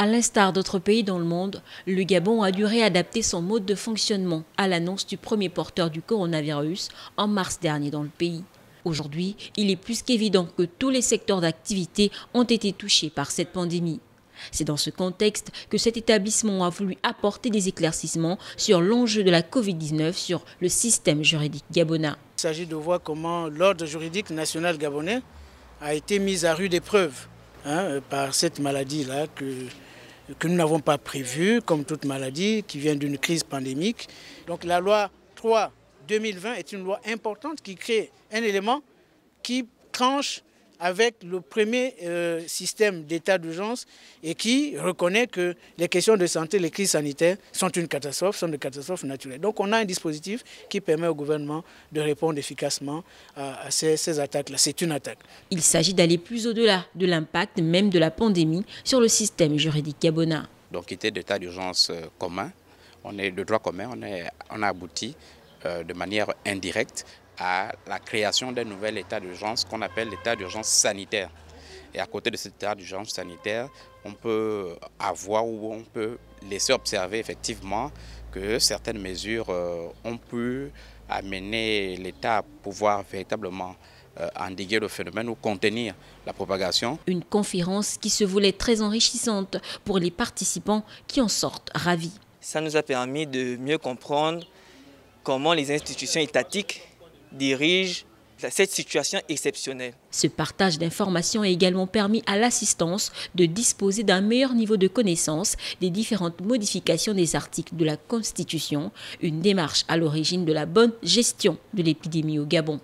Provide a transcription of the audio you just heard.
À l'instar d'autres pays dans le monde, le Gabon a dû réadapter son mode de fonctionnement à l'annonce du premier porteur du coronavirus en mars dernier dans le pays. Aujourd'hui, il est plus qu'évident que tous les secteurs d'activité ont été touchés par cette pandémie. C'est dans ce contexte que cet établissement a voulu apporter des éclaircissements sur l'enjeu de la Covid-19 sur le système juridique gabonais. Il s'agit de voir comment l'ordre juridique national gabonais a été mis à rude épreuve par cette maladie-là que nous n'avons pas prévue, comme toute maladie qui vient d'une crise pandémique. Donc la loi 3/2020 est une loi importante qui crée un élément qui tranche avec le premier système d'état d'urgence et qui reconnaît que les questions de santé, les crises sanitaires sont une catastrophe, sont des catastrophes naturelles. Donc on a un dispositif qui permet au gouvernement de répondre efficacement à ces attaques-là. C'est une attaque. Il s'agit d'aller plus au-delà de l'impact même de la pandémie sur le système juridique gabonais. Donc il était d'état d'urgence commun, on est de droit commun, on a abouti de manière indirecte à la création d'un nouvel état d'urgence qu'on appelle l'état d'urgence sanitaire. Et à côté de cet état d'urgence sanitaire, on peut avoir ou on peut laisser observer effectivement que certaines mesures ont pu amener l'État à pouvoir véritablement endiguer le phénomène ou contenir la propagation. Une conférence qui se voulait très enrichissante pour les participants qui en sortent ravis. Ça nous a permis de mieux comprendre comment les institutions étatiques dirige cette situation exceptionnelle. Ce partage d'informations a également permis à l'assistance de disposer d'un meilleur niveau de connaissance des différentes modifications des articles de la Constitution, une démarche à l'origine de la bonne gestion de l'épidémie au Gabon.